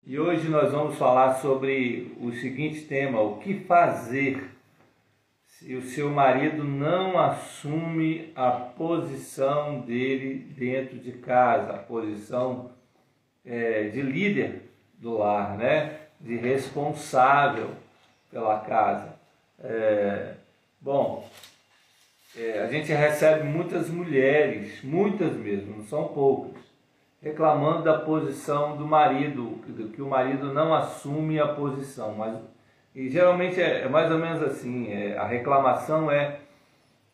E hoje nós vamos falar sobre o seguinte tema: o que fazer se o seu marido não assume a posição dele dentro de casa, a posição de líder do lar, né? De responsável pela casa. A gente recebe muitas mulheres, muitas mesmo, não são poucas, reclamando da posição do marido, que o marido não assume a posição. E geralmente é mais ou menos assim, a reclamação é: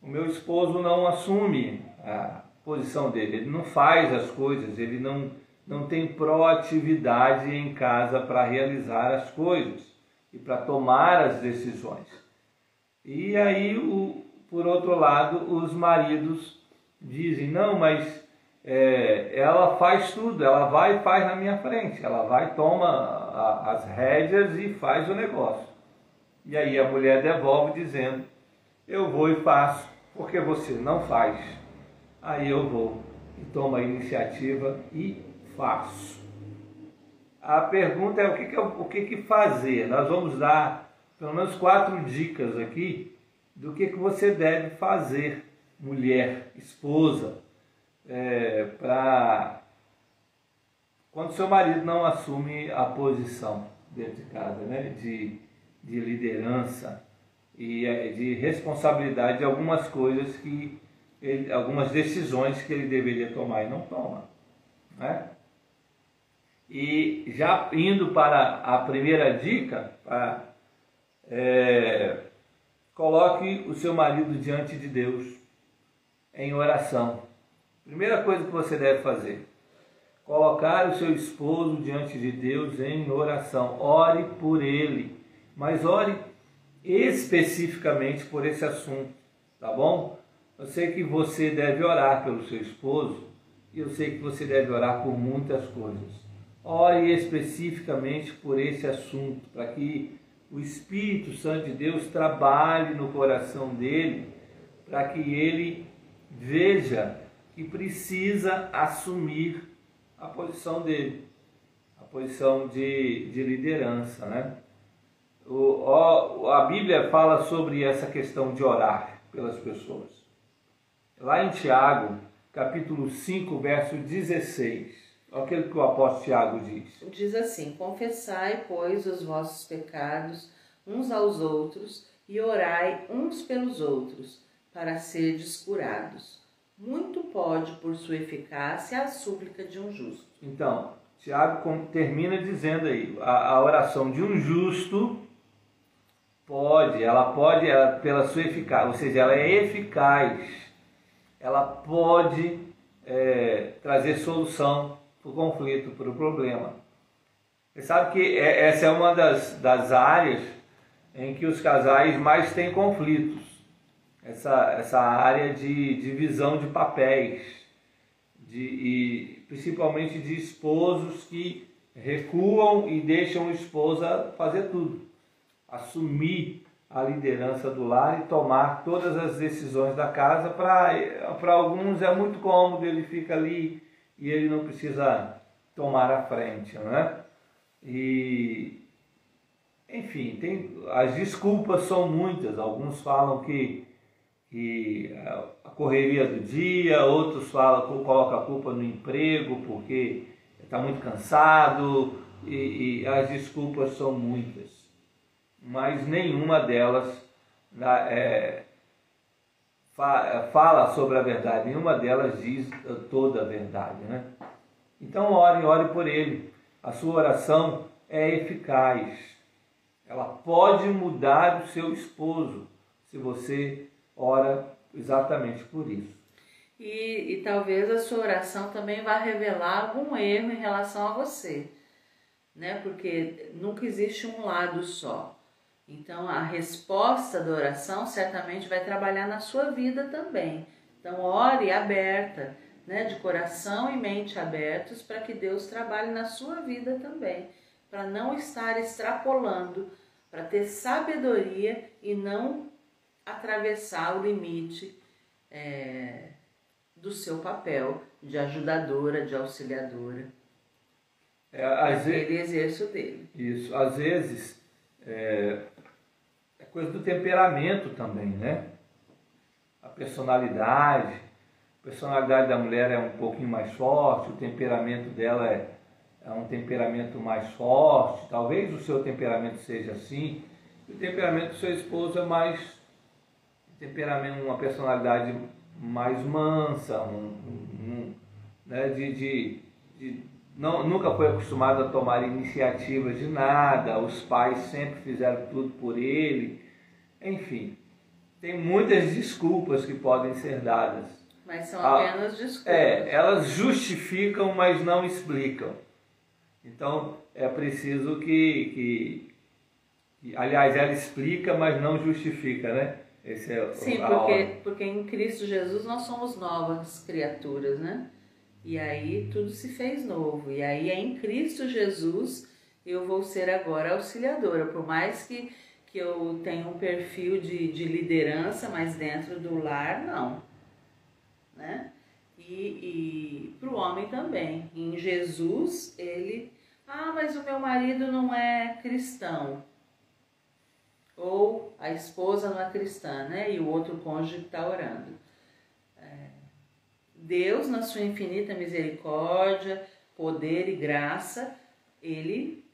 o meu esposo não assume a posição dele, ele não faz as coisas, ele não tem proatividade em casa para realizar as coisas e para tomar as decisões. E aí, por outro lado, os maridos dizem: não, mas ela faz tudo, ela vai e faz na minha frente, ela vai, toma as rédeas e faz o negócio. E aí a mulher devolve dizendo: eu vou e faço, porque você não faz. Aí eu vou e tomo a iniciativa e faço. A pergunta é o que fazer. Nós vamos dar pelo menos 4 dicas aqui do que você deve fazer, mulher, esposa, para quando seu marido não assume a posição dentro de casa, né, de liderança e de responsabilidade de algumas coisas algumas decisões que ele deveria tomar e não toma, né? E já indo para a primeira dica, coloque o seu marido diante de Deus em oração. Primeira coisa que você deve fazer: colocar o seu esposo diante de Deus em oração. Ore por ele, mas ore especificamente por esse assunto, tá bom? Eu sei que você deve orar pelo seu esposo e eu sei que você deve orar por muitas coisas. Ore especificamente por esse assunto, para que o Espírito Santo de Deus trabalhe no coração dele, para que ele veja que precisa assumir a posição dele, a posição de liderança, né? A Bíblia fala sobre essa questão de orar pelas pessoas. Lá em Tiago, capítulo 5, verso 16, olha aquilo que o apóstolo Tiago diz. Diz assim: confessai, pois, os vossos pecados uns aos outros e orai uns pelos outros, para serdes curados. Muito pode, por sua eficácia, a súplica de um justo. Então, Tiago termina dizendo aí: a oração de um justo ela pode, pela sua eficácia, ou seja, ela é eficaz, ela pode trazer solução para o conflito, para o problema. Você sabe que essa é uma das áreas em que os casais mais têm conflitos, essa área de divisão de papéis, e principalmente de esposos que recuam e deixam a esposa fazer tudo, assumir a liderança do lar e tomar todas as decisões da casa. Para alguns é muito cômodo, ele fica ali e ele não precisa tomar a frente, né? E, enfim, as desculpas são muitas. Alguns falam que a correria do dia, outros colocam a culpa no emprego porque está muito cansado, e as desculpas são muitas, mas nenhuma delas fala sobre a verdade, nenhuma delas diz toda a verdade, né? Então ore por ele. A sua oração é eficaz, ela pode mudar o seu esposo se você ora exatamente por isso. E talvez a sua oração também vá revelar algum erro em relação a você, né? Porque nunca existe um lado só. Então a resposta da oração certamente vai trabalhar na sua vida também. Então ore aberta, né? De coração e mente abertos, para que Deus trabalhe na sua vida também, para não estar extrapolando, para ter sabedoria e não atravessar o limite do seu papel de ajudadora, de auxiliadora. Ele exerce o dele. Isso, às vezes é coisa do temperamento também, né? A personalidade da mulher é um pouquinho mais forte, o temperamento dela é um temperamento mais forte, talvez o seu temperamento seja assim, e o temperamento do seu esposo é mais temperamento, uma personalidade mais mansa, né, nunca foi acostumado a tomar iniciativa de nada, os pais sempre fizeram tudo por ele, enfim, tem muitas desculpas que podem ser dadas. Mas são apenas desculpas. Elas justificam, mas não explicam. Então é preciso aliás, ela explica, mas não justifica, né? Sim, porque em Cristo Jesus nós somos novas criaturas, né? E aí tudo se fez novo. E aí em Cristo Jesus eu vou ser agora auxiliadora. Por mais que eu tenha um perfil de liderança, mas dentro do lar, não. Né? E para o homem também. Em Jesus, mas o meu marido não é cristão. Ou a esposa não é cristã, né? E o outro cônjuge está orando. Deus, na sua infinita misericórdia, poder e graça, Ele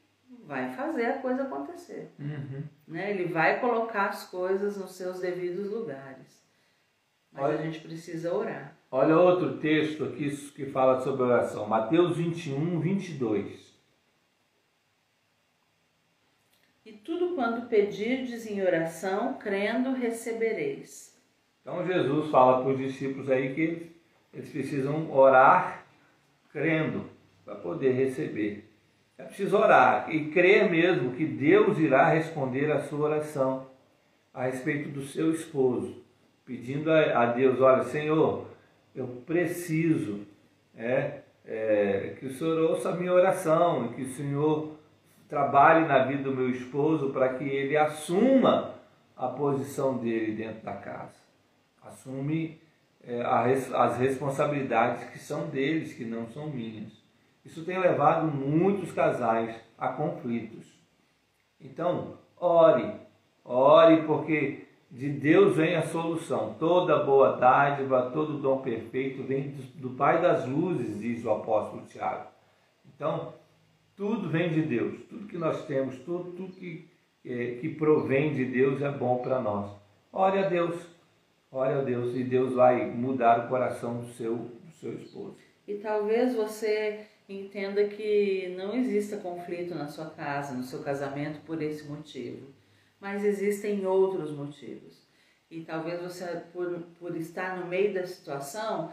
vai fazer a coisa acontecer. Uhum. Né? Ele vai colocar as coisas nos seus devidos lugares. Mas a gente precisa orar. Olha outro texto aqui que fala sobre oração. Mateus 21, 22. E tudo quanto pedirdes em oração, crendo, recebereis. Então Jesus fala para os discípulos aí que eles precisam orar crendo para poder receber. É preciso orar e crer mesmo que Deus irá responder a sua oração a respeito do seu esposo, pedindo a Deus, olha, Senhor, eu preciso que o Senhor ouça a minha oração e que o Senhor trabalhe na vida do meu esposo para que ele assuma a posição dele dentro da casa. Assume as responsabilidades que são deles, que não são minhas. Isso tem levado muitos casais a conflitos. Então, ore porque de Deus vem a solução. Toda boa dádiva, todo dom perfeito vem do Pai das luzes, diz o apóstolo Tiago. Então, tudo vem de Deus. Tudo que nós temos, tudo que provém de Deus é bom para nós. Ore a Deus e Deus vai mudar o coração do seu esposo. E talvez você entenda que não exista conflito na sua casa, no seu casamento por esse motivo, mas existem outros motivos. E talvez você, por estar no meio da situação,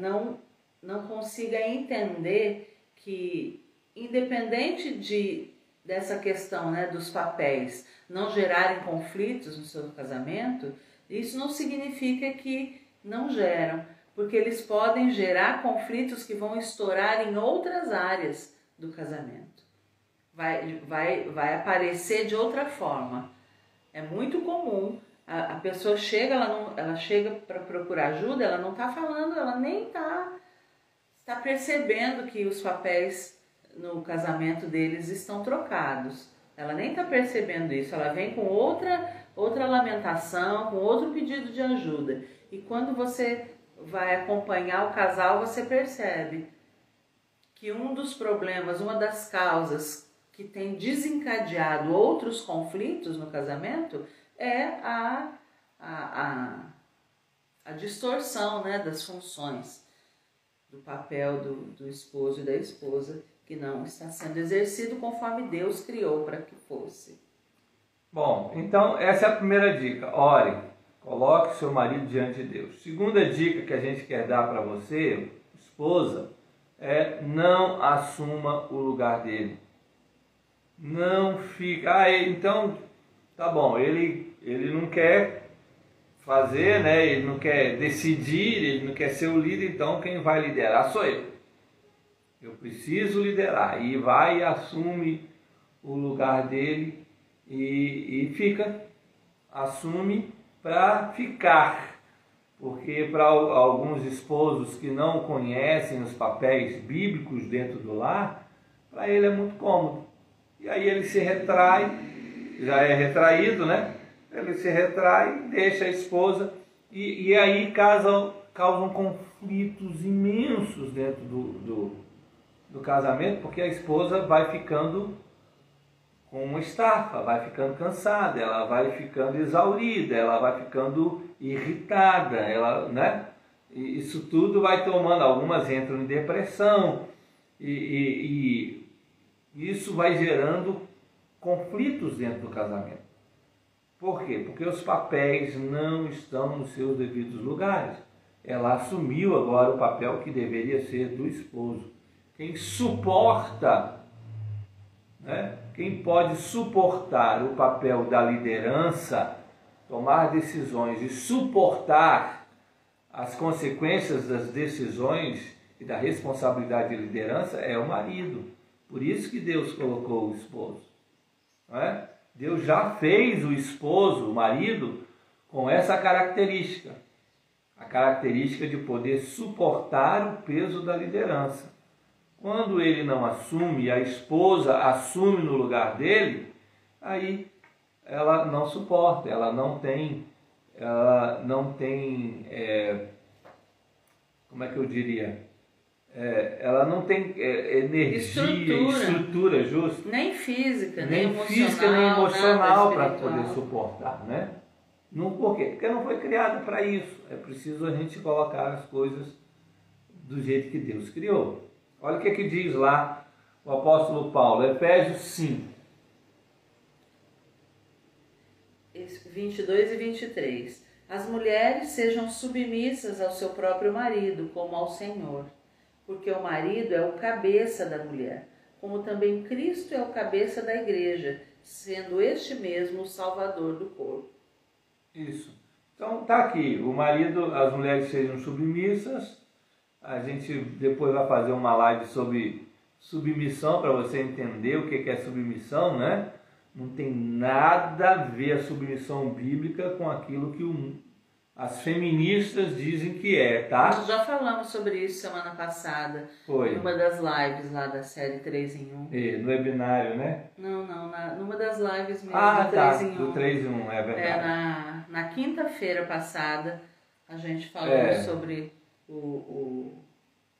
não consiga entender que, independente dessa questão, né, dos papéis não gerarem conflitos no seu casamento, isso não significa que não geram, porque eles podem gerar conflitos que vão estourar em outras áreas do casamento. Vai aparecer de outra forma. É muito comum, a pessoa chega, ela chega para procurar ajuda, ela não está falando, ela nem está percebendo que os papéis no casamento deles estão trocados. Ela nem está percebendo isso, ela vem com outra lamentação, com outro pedido de ajuda. E quando você vai acompanhar o casal, você percebe que um dos problemas, uma das causas que tem desencadeado outros conflitos no casamento é a distorção, né, das funções do papel do esposo e da esposa, que não está sendo exercido conforme Deus criou para que fosse. Bom, então essa é a primeira dica. Ore, coloque seu marido diante de Deus. Segunda dica que a gente quer dar para você, esposa, é não assuma o lugar dele. Não fica... então, tá bom, ele não quer fazer, né? Ele não quer decidir, ele não quer ser o líder, então quem vai liderar sou eu. Eu preciso liderar. E vai e assume o lugar dele e assume para ficar. Porque para alguns esposos que não conhecem os papéis bíblicos dentro do lar, para ele é muito cômodo. E aí ele se retrai, já é retraído, né? Ele se retrai, deixa a esposa e aí causam conflitos imensos dentro do casamento, porque a esposa vai ficando com uma estafa, vai ficando cansada, ela vai ficando exaurida, ela vai ficando irritada, ela, né? E isso tudo vai tomando, algumas entram em depressão e isso vai gerando conflitos dentro do casamento. Por quê? Porque os papéis não estão nos seus devidos lugares. Ela assumiu agora o papel que deveria ser do esposo. Quem suporta, né? Quem pode suportar o papel da liderança, tomar decisões e suportar as consequências das decisões e da responsabilidade de liderança é o marido. Por isso que Deus colocou o esposo. Não é? Deus já fez o esposo, o marido, com essa característica. A característica de poder suportar o peso da liderança. Quando ele não assume, a esposa assume no lugar dele, aí ela não suporta, ela não tem, como é que eu diria? Ela não tem energia, estrutura justa. Nem física, nem emocional para poder suportar, né? Não, por quê? Porque não foi criado para isso. É preciso a gente colocar as coisas do jeito que Deus criou. Olha o que diz lá o apóstolo Paulo, Efésios 5. 22 e 23. As mulheres sejam submissas ao seu próprio marido, como ao Senhor, porque o marido é o cabeça da mulher, como também Cristo é o cabeça da igreja, sendo este mesmo o salvador do corpo. Isso. Então tá aqui, o marido, as mulheres sejam submissas. A gente depois vai fazer uma live sobre submissão para você entender o que é submissão, né? Não tem nada a ver a submissão bíblica com aquilo que as feministas dizem que é, tá? Nós já falamos sobre isso semana passada. Foi. Numa das lives lá da série 3 em 1. No webinário, né? Não, numa das lives mesmo, do 3 em 1. Do 3 em 1, é verdade. Na quinta-feira passada, a gente falou sobre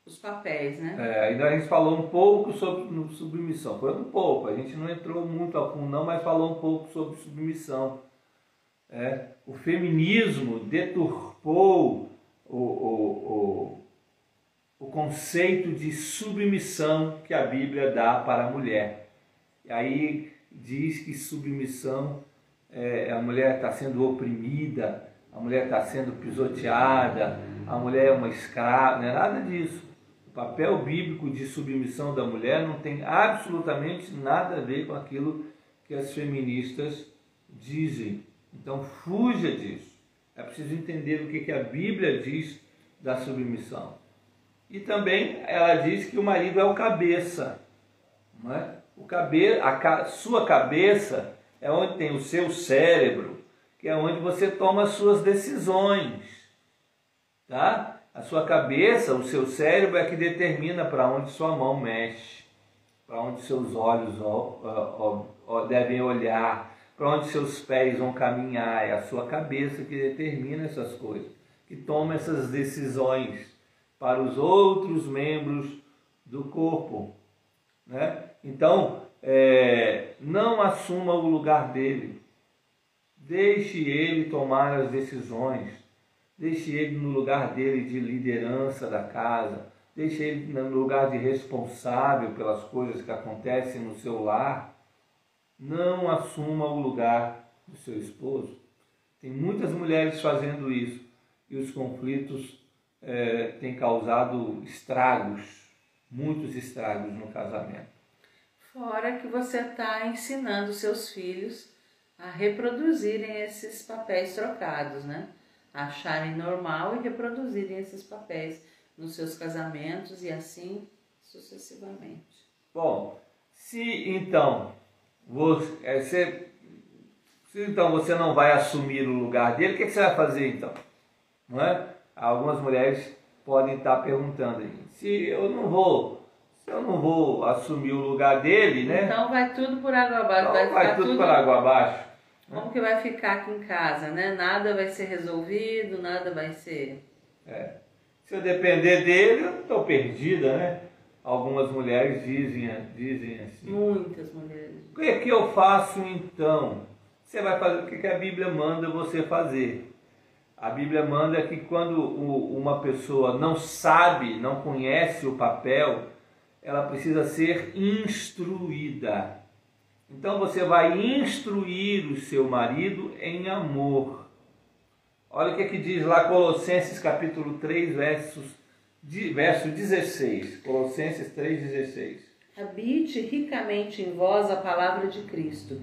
os papéis, né? Ainda a gente falou um pouco sobre submissão. Foi um pouco, a gente não entrou muito a fundo não, mas falou um pouco sobre submissão. O feminismo deturpou o conceito de submissão que a Bíblia dá para a mulher. E aí diz que submissão a mulher está sendo oprimida, a mulher está sendo pisoteada, a mulher é uma escrava, não é nada disso. O papel bíblico de submissão da mulher não tem absolutamente nada a ver com aquilo que as feministas dizem. Então fuja disso. É preciso entender o que a Bíblia diz da submissão. E também ela diz que o marido é o cabeça. Não é? A sua cabeça é onde tem o seu cérebro, que é onde você toma as suas decisões. Tá? A sua cabeça, o seu cérebro é que determina para onde sua mão mexe, para onde seus olhos devem olhar, para onde seus pés vão caminhar. É a sua cabeça que determina essas coisas, que toma essas decisões para os outros membros do corpo. Né? Então, não assuma o lugar dele. Deixe ele tomar as decisões. Deixe ele no lugar dele de liderança da casa. Deixe ele no lugar de responsável pelas coisas que acontecem no seu lar. Não assuma o lugar do seu esposo. Tem muitas mulheres fazendo isso e os conflitos têm causado estragos, muitos estragos no casamento. Fora que você está ensinando seus filhos a reproduzirem esses papéis trocados, né? Acharem normal e reproduzirem esses papéis nos seus casamentos e assim sucessivamente. Bom, se então você não vai assumir o lugar dele, o que você vai fazer então? Não é? Algumas mulheres podem estar perguntando aí, se eu não vou, Se eu não vou assumir o lugar dele, né? Então vai tudo por água abaixo. Então vai tudo por água abaixo. Como que vai ficar aqui em casa, né? Nada vai ser resolvido, nada vai ser... Se eu depender dele, eu estou perdida, né? Algumas mulheres dizem assim. Muitas mulheres. O que é que eu faço então? Você vai fazer o que a Bíblia manda você fazer. A Bíblia manda que quando uma pessoa não sabe, não conhece o papel, ela precisa ser instruída. Então você vai instruir o seu marido em amor. Olha o que diz lá Colossenses capítulo 3, verso 16. Colossenses 3,16. Habite ricamente em vós a palavra de Cristo.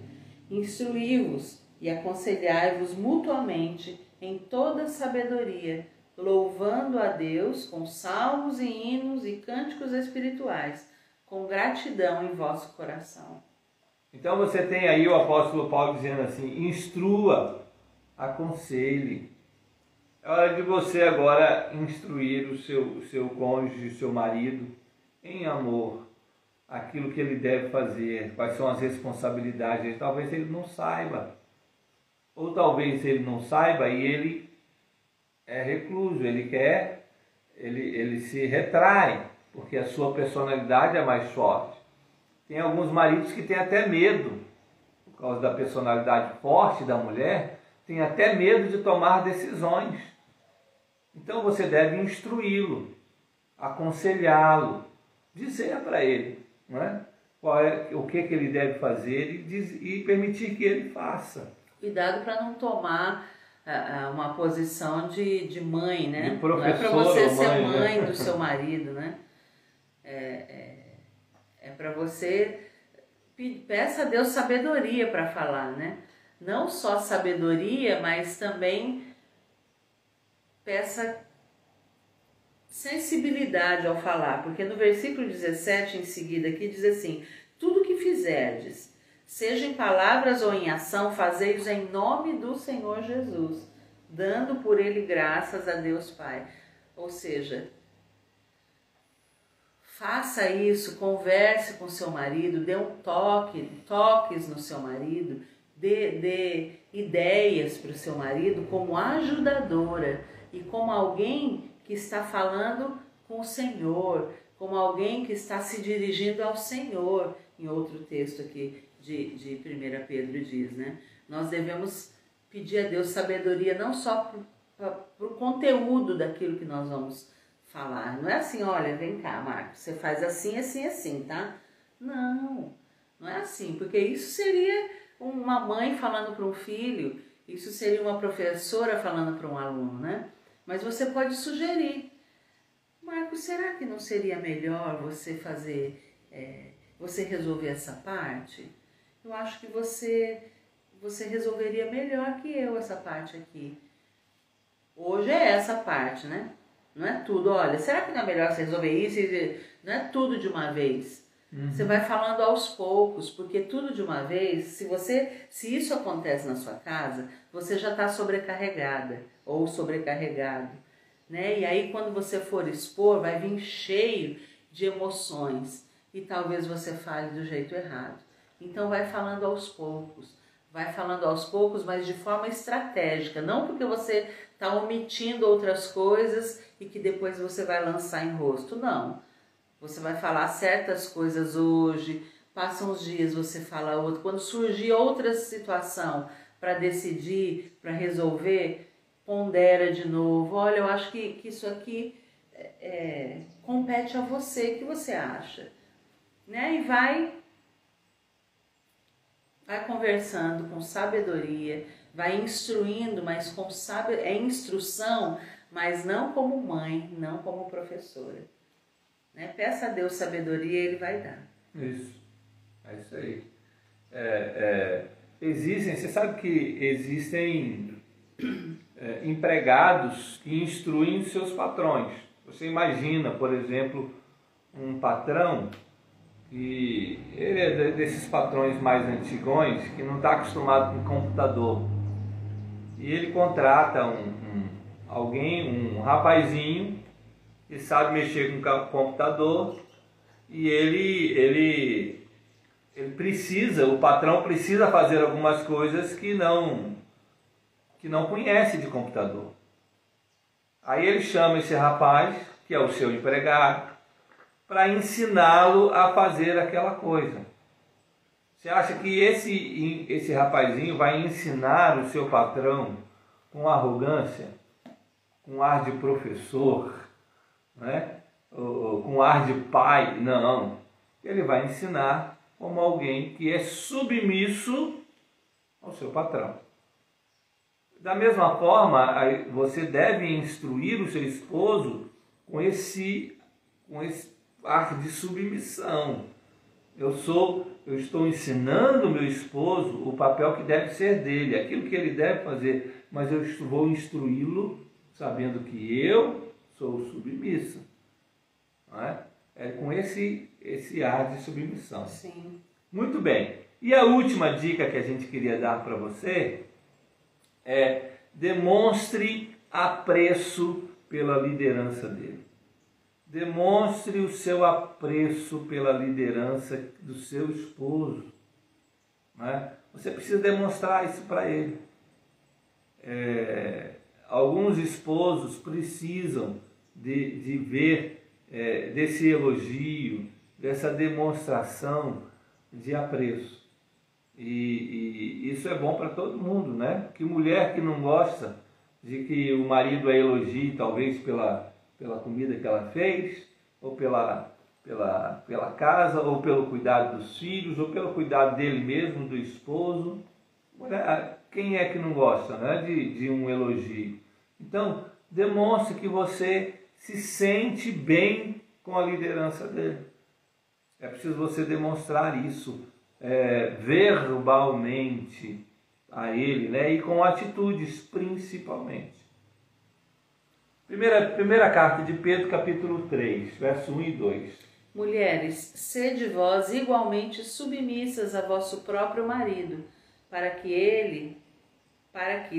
Instruí-vos e aconselhai-vos mutuamente em toda sabedoria, louvando a Deus com salmos e hinos e cânticos espirituais, com gratidão em vosso coração. Então você tem aí o apóstolo Paulo dizendo assim, instrua, aconselhe. É hora de você agora instruir o seu cônjuge, o seu marido, em amor, aquilo que ele deve fazer, quais são as responsabilidades. Talvez ele não saiba, ou talvez ele não saiba e ele é recluso, ele se retrai, porque a sua personalidade é mais forte. Tem alguns maridos que têm até medo, por causa da personalidade forte da mulher, tem até medo de tomar decisões. Então você deve instruí-lo, aconselhá-lo, dizer para ele, não é? O que ele deve fazer e permitir que ele faça. Cuidado para não tomar uma posição de mãe, né? De professor, não é para você ser mãe, né? Do seu marido, né? É para você... Peça a Deus sabedoria para falar, né? Não só sabedoria, mas também peça sensibilidade ao falar, porque no versículo 17 em seguida aqui diz assim, tudo que fizerdes, seja em palavras ou em ação, fazei-os em nome do Senhor Jesus, dando por ele graças a Deus Pai. Ou seja, faça isso, converse com seu marido, dê toques no seu marido, dê ideias para o seu marido como ajudadora e como alguém que está falando com o Senhor, como alguém que está se dirigindo ao Senhor, em outro texto aqui de 1 Pedro diz, né? Nós devemos pedir a Deus sabedoria não só para o conteúdo daquilo que nós vamos falar. Não é assim, olha, vem cá, Marcos, você faz assim, assim, assim, tá? Não é assim, porque isso seria uma mãe falando para um filho, isso seria uma professora falando para um aluno, né? Mas você pode sugerir, Marcos, será que não seria melhor você você resolver essa parte? Eu acho que você resolveria melhor que eu essa parte aqui. Hoje é essa parte, né? Não é tudo, olha, será que não é melhor você resolver isso? Não é tudo de uma vez. Você vai falando aos poucos, porque tudo de uma vez, se isso acontece na sua casa, você já está sobrecarregada ou sobrecarregado, né? E aí quando você for expor, vai vir cheio de emoções e talvez você fale do jeito errado. Então vai falando aos poucos, mas de forma estratégica, não porque você está omitindo outras coisas e que depois você vai lançar em rosto, não. Você vai falar certas coisas hoje, passa uns dias, você fala outro. Quando surgir outra situação para decidir, para resolver, pondera de novo. Olha, eu acho que isso aqui compete a você, o que você acha? Né? E vai conversando com sabedoria, vai instruindo, mas com instrução, mas não como mãe, não como professora. Né? Peça a Deus sabedoria, Ele vai dar. Isso, é isso aí. Você sabe que existem empregados que instruem seus patrões. Você imagina, por exemplo, um patrão que ele é desses patrões mais antigões, que não está acostumado com computador. E ele contrata um rapazinho que sabe mexer com o computador e ele precisa, o patrão precisa fazer algumas coisas que não conhece de computador. Aí ele chama esse rapaz, que é o seu empregado, para ensiná-lo a fazer aquela coisa. Você acha que esse rapazinho vai ensinar o seu patrão com arrogância, com ar de professor, né? Ou com ar de pai? Não. Ele vai ensinar como alguém que é submisso ao seu patrão. Da mesma forma, você deve instruir o seu esposo com esse ar de submissão. Eu estou ensinando o meu esposo o papel que deve ser dele, aquilo que ele deve fazer, mas eu vou instruí-lo sabendo que eu sou submissa. Não é? É com esse ar de submissão. Sim. Muito bem. E a última dica que a gente queria dar para você é: demonstre apreço pela liderança dele. Demonstre o seu apreço pela liderança do seu esposo. Né? Você precisa demonstrar isso para ele. Alguns esposos precisam de ver desse elogio, dessa demonstração de apreço. E isso é bom para todo mundo, né? Que mulher que não gosta de que o marido a elogie, talvez pela comida que ela fez, ou pela casa, ou pelo cuidado dos filhos, ou pelo cuidado dele mesmo, do esposo. Quem é que não gosta, né, de um elogio? Então, demonstre que você se sente bem com a liderança dele. É preciso você demonstrar isso verbalmente a ele, né, e com atitudes principalmente. Primeira carta de Pedro, capítulo 3, verso 1 e 2. Mulheres, sede vós igualmente submissas a vosso próprio marido, para que,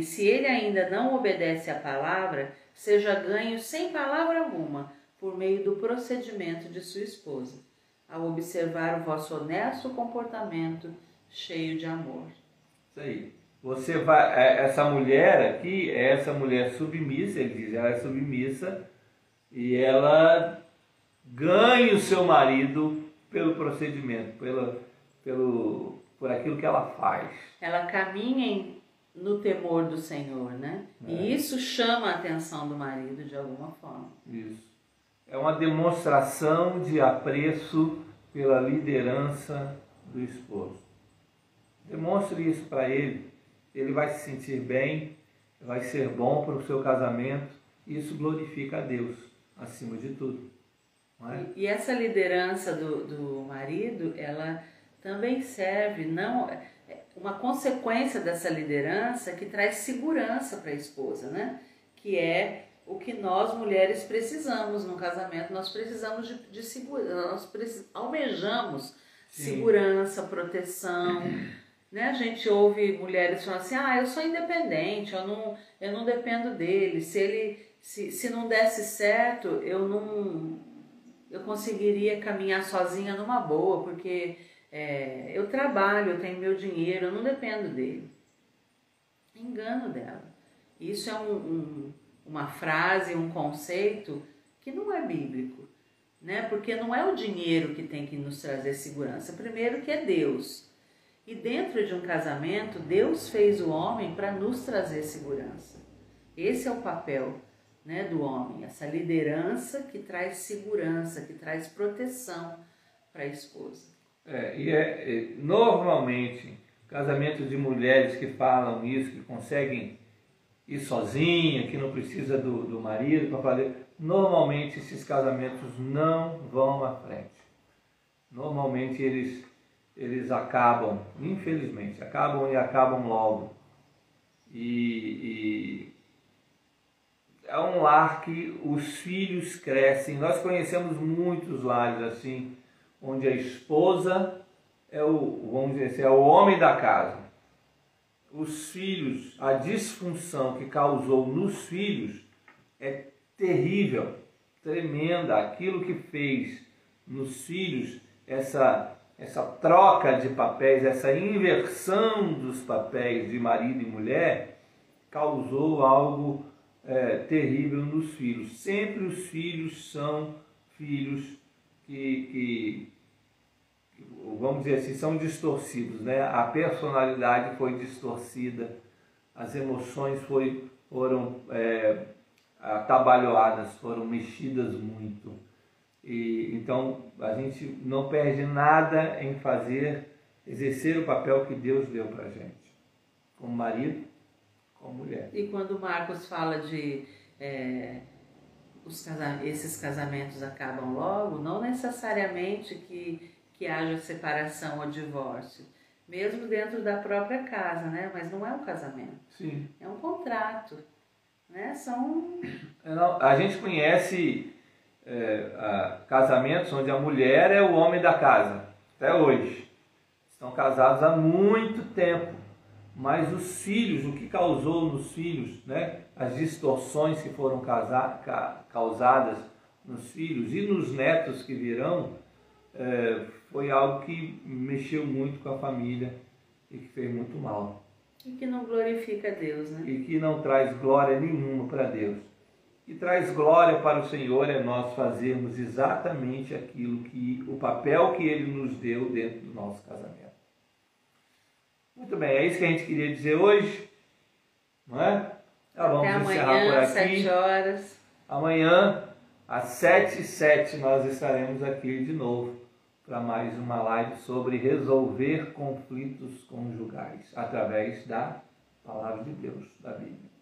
se ele ainda não obedece à palavra, seja ganho sem palavra alguma, por meio do procedimento de sua esposa, ao observar o vosso honesto comportamento cheio de amor. Isso aí. Você vai, essa mulher aqui é essa mulher submissa, ele diz, ela é submissa e ela ganha o seu marido pelo procedimento, por aquilo que ela faz. Ela caminha no temor do Senhor, né? E isso chama a atenção do marido de alguma forma. Isso. É uma demonstração de apreço pela liderança do esposo. Demonstre isso para ele. Ele vai se sentir bem, vai ser bom para o seu casamento, e isso glorifica a Deus, acima de tudo. Não é? E essa liderança do marido, ela também serve, uma consequência dessa liderança que traz segurança para a esposa, né? Que é o que nós mulheres precisamos no casamento. Nós precisamos de segurança, almejamos segurança, proteção. Né? A gente ouve mulheres falando assim, eu sou independente, eu não dependo dele, se não desse certo, eu conseguiria caminhar sozinha numa boa, porque eu trabalho, eu tenho meu dinheiro, eu não dependo dele. Engano dela. Isso é uma frase, um conceito que não é bíblico, né? Porque não é o dinheiro que tem que nos trazer segurança, primeiro que é Deus. E dentro de um casamento, Deus fez o homem para nos trazer segurança. Esse é o papel, né, do homem, essa liderança que traz segurança, que traz proteção para a esposa. Normalmente, casamentos de mulheres que falam isso, que conseguem ir sozinha, que não precisa do marido para fazer, normalmente esses casamentos não vão à frente. Normalmente eles acabam, infelizmente, acabam logo. E é um lar que os filhos crescem. Nós conhecemos muitos lares assim, onde a esposa vamos dizer assim, é o homem da casa. Os filhos, a disfunção que causou nos filhos é terrível, tremenda. Aquilo que fez nos filhos essa troca de papéis, essa inversão dos papéis de marido e mulher, causou algo terrível nos filhos. Sempre os filhos são filhos que, vamos dizer assim, são distorcidos, né? A personalidade foi distorcida, as emoções foram atabalhoadas, foram mexidas muito. Então a gente não perde nada em exercer o papel que Deus deu para a gente, como marido, como mulher. E quando Marcos fala de esses casamentos acabam logo, não necessariamente que haja separação ou divórcio, mesmo dentro da própria casa, né? Mas não é um casamento. Sim. É um contrato, né? A gente conhece casamentos onde a mulher é o homem da casa, até hoje. Estão casados há muito tempo, mas os filhos, o que causou nos filhos, né? As distorções que foram causadas nos filhos e nos netos que virão, foi algo que mexeu muito com a família e que fez muito mal. E que não glorifica Deus, né? E que não traz glória nenhuma para Deus. E traz glória para o Senhor é nós fazermos exatamente o papel que Ele nos deu dentro do nosso casamento. Muito bem, é isso que a gente queria dizer hoje, não é? Tá, vamos encerrar por aqui. 7 horas. Amanhã, às 7h07, nós estaremos aqui de novo para mais uma live sobre resolver conflitos conjugais através da Palavra de Deus, da Bíblia.